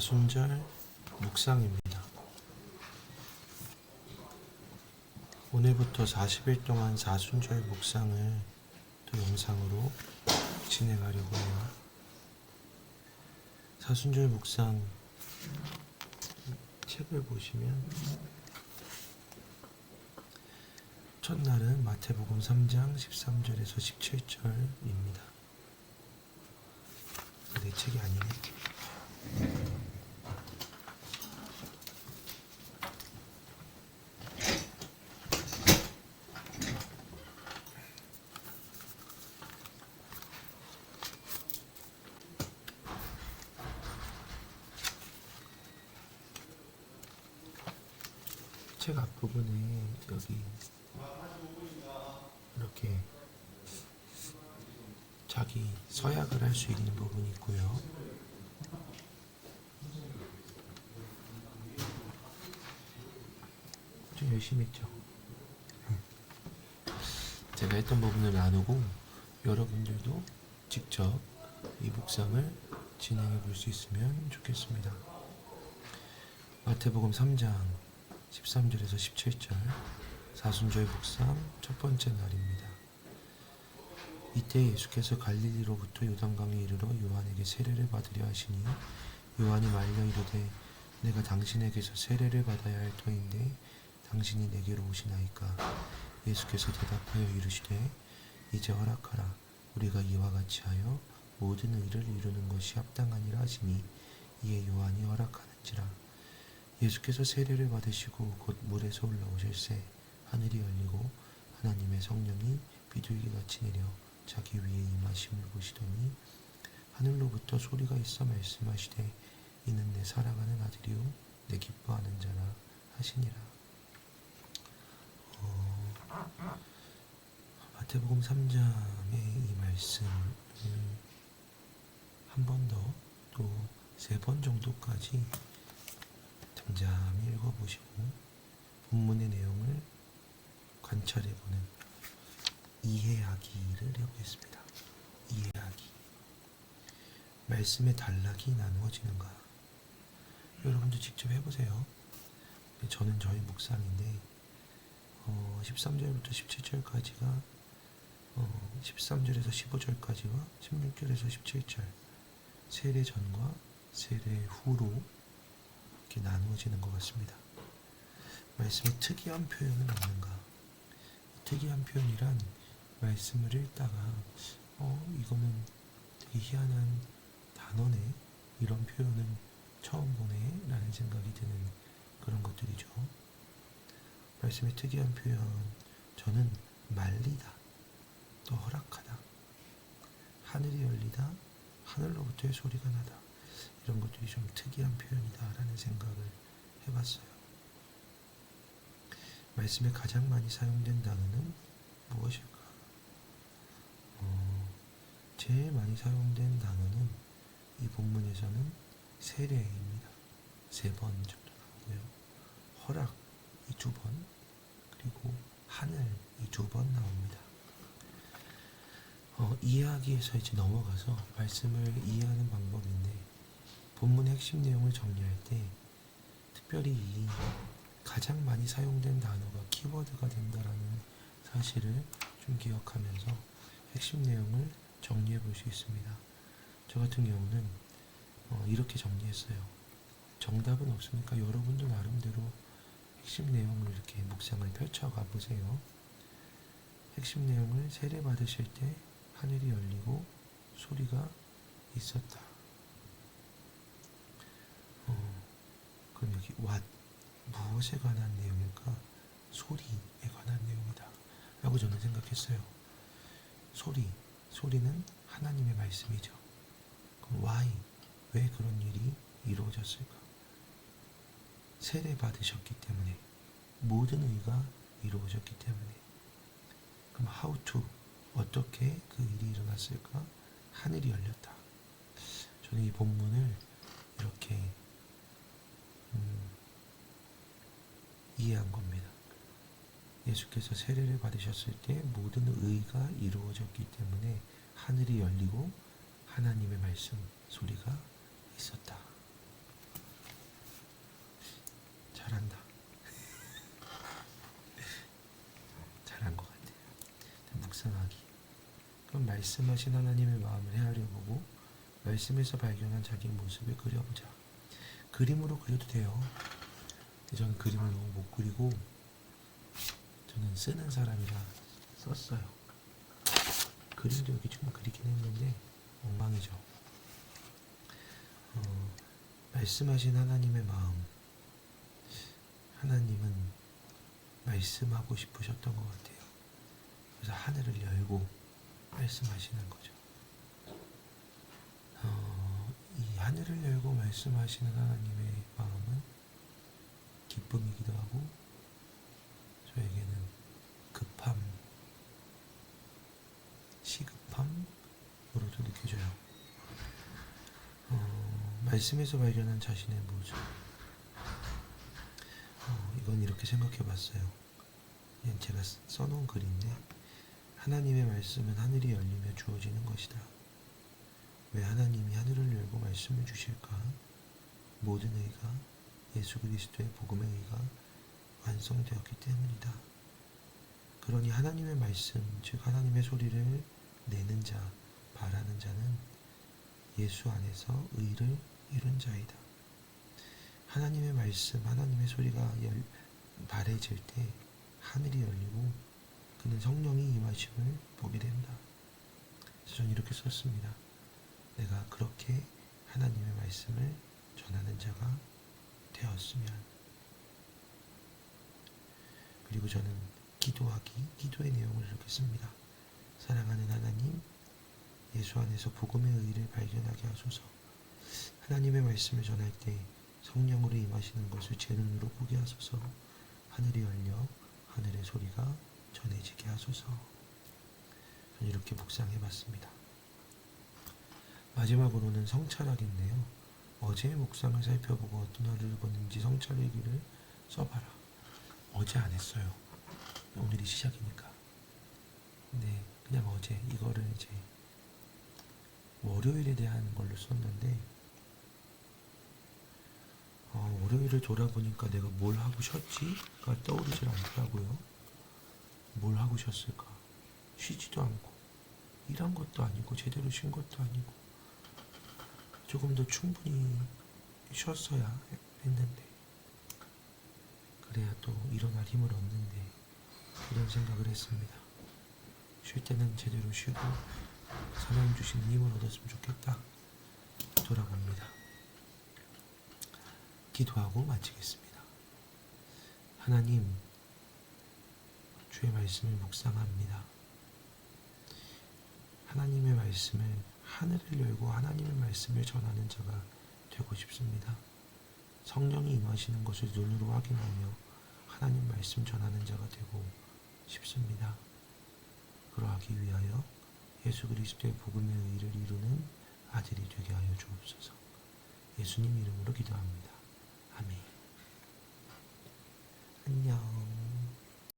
사순절 묵상입니다. 오늘부터 40일 동안 사순절 묵상을 또 영상으로 진행하려고 해요. 사순절 묵상 책을 보시면 첫날은 마태복음 3장 13절에서 17절입니다. 내 책이 아니네. 책 앞부분에 여기 이렇게 자기 서약을 할 수 있는 부분이 있고요. 좀 열심히 했죠. 제가 했던 부분을 나누고 여러분들도 직접 이 묵상을 진행해 볼 수 있으면 좋겠습니다. 마태복음 3장 13절에서 17절 사순절 묵상 첫 번째 날입니다. 이때 예수께서 갈릴리로부터 요단강에 이르러 요한에게 세례를 받으려 하시니 요한이 말려 이르되 내가 당신에게서 세례를 받아야 할 터인데 당신이 내게로 오시나이까. 예수께서 대답하여 이르시되 이제 허락하라. 우리가 이와 같이 하여 모든 의를 이루는 것이 합당하니라 하시니 이에 요한이 허락하는지라. 예수께서 세례를 받으시고 곧 물에서 올라오실새 하늘이 열리고 하나님의 성령이 비둘기같이 내려 자기 위에 임하심을 보시더니 하늘로부터 소리가 있어 말씀하시되 이는 내 사랑하는 아들이요 내 기뻐하는 자라 하시니라. 마태복음 3장의 이 말씀을 한 번 더 또 3번 정도까지 잠잠히 읽어보시고 본문의 내용을 관찰해보는 이해하기를 해보겠습니다. 이해하기. 말씀의 단락이 나누어지는가? 여러분도 직접 해보세요. 저는 저희 묵상인데 13절부터 17절까지가 13절에서 15절까지와 16절에서 17절 세례 전과 세례 후로 이렇게 나누어지는 것 같습니다. 말씀에 특이한 표현은 없는가? 특이한 표현이란 말씀을 읽다가 이거는 되게 희한한 단어네, 이런 표현은 처음 보네 라는 생각이 드는 그런 것들이죠. 말씀의 특이한 표현, 저는 말리다, 또 허락하다, 하늘이 열리다, 하늘로부터의 소리가 나다, 이런 것들이 좀 특이한 표현이다 라는 생각을 해봤어요. 말씀에 가장 많이 사용된 단어는 무엇일까? 제일 많이 사용된 단어는 이 본문에서는 세례입니다. 3번 정도 나오고요. 허락 이 2번, 그리고 하늘 이 2번 나옵니다. 이해하기에서 이제 넘어가서 말씀을 이해하는 방법인데, 본문의 핵심 내용을 정리할 때 특별히 이 가장 많이 사용된 단어가 키워드가 된다라는 사실을 좀 기억하면서 핵심 내용을 정리해 볼 수 있습니다. 저 같은 경우는 이렇게 정리했어요. 정답은 없으니까 여러분도 나름대로 핵심 내용을 이렇게 묵상을 펼쳐가 보세요. 핵심 내용을 세례 받으실 때 하늘이 열리고 소리가 있었다. 그럼 여기 what, 무엇에 관한 내용일까? 소리에 관한 내용이다 라고 저는 생각했어요. 소리는 하나님의 말씀이죠. 그럼 why, 왜 그런 일이 이루어졌을까? 세례 받으셨기 때문에, 모든 의가 이루어졌기 때문에. 그럼 how to, 어떻게 그 일이 일어났을까? 하늘이 열렸다. 저는 이 본문을 이렇게 이해한 겁니다. 예수께서 세례를 받으셨을 때 모든 의가 이루어졌기 때문에 하늘이 열리고 하나님의 말씀 소리가 있었다. 잘한다. 잘한 것 같아요. 묵상하기. 그럼 말씀하신 하나님의 마음을 헤아려 보고 말씀에서 발견한 자기 모습을 그려보자. 그림으로 그려도 돼요. 근데 저는 그림을 너무 못 그리고 저는 쓰는 사람이라 썼어요. 그림도 여기 좀 그리긴 했는데 엉망이죠. 말씀하신 하나님의 마음. 하나님은 말씀하고 싶으셨던 것 같아요. 그래서 하늘을 열고 말씀하시는 거죠. 이 하늘을 열고 말씀하시는 하나님의 마음은 기쁨이기도 하고 저에게는 급함, 시급함으로도 느껴져요. 말씀에서 발견한 자신의 모습. 이건 이렇게 생각해 봤어요. 그냥 제가 써놓은 글인데, 하나님의 말씀은 하늘이 열리며 주어지는 것이다. 왜 하나님이 하늘을 열고 말씀을 주실까? 모든 의가 예수 그리스도의 복음의 의가 완성되었기 때문이다. 그러니 하나님의 말씀, 즉 하나님의 소리를 내는 자, 바라는 자는 예수 안에서 의를 이룬 자이다. 하나님의 말씀, 하나님의 소리가 바래질 때 하늘이 열리고 그는 성령이 임하심을 보게 된다. 그래서 저는 이렇게 썼습니다. 내가 그렇게 하나님의 말씀을 전하는 자가 되었으면. 그리고 저는 기도의 내용을 이렇게 씁니다. 사랑하는 하나님, 예수 안에서 복음의 의를 발견하게 하소서. 하나님의 말씀을 전할 때 성령으로 임하시는 것을 제 눈으로 보게 하소서. 하늘이 열려 하늘의 소리가 전해지게 하소서. 저는 이렇게 묵상해 봤습니다. 마지막으로는 성찰하겠네요. 어제의 묵상을 살펴보고 어떤 하루를 보는지 성찰일기를 써봐라. 어제 안 했어요. 오늘이 시작이니까. 근데 그냥 어제 이거를 이제 월요일에 대한 걸로 썼는데 월요일을 돌아보니까 내가 뭘 하고 쉬었지가 떠오르질 않더라고요. 뭘 하고 쉬었을까? 쉬지도 않고 일한 것도 아니고 제대로 쉰 것도 아니고 조금 더 충분히 쉬었어야 했는데 그래야 또 일어날 힘을 얻는데 이런 생각을 했습니다. 쉴 때는 제대로 쉬고 하나님 주시는 힘을 얻었으면 좋겠다. 돌아봅니다. 기도하고 마치겠습니다. 하나님, 주의 말씀을 묵상합니다. 하나님의 말씀을 하늘을 열고 하나님의 말씀을 전하는 자가 되고 싶습니다. 성령이 임하시는 것을 눈으로 확인하며 하나님 말씀 전하는 자가 되고 싶습니다. 그러하기 위하여 예수 그리스도의 복음의 의를 이루는 아들이 되게 하여 주옵소서. 예수님 이름으로 기도합니다. 아멘. 안녕.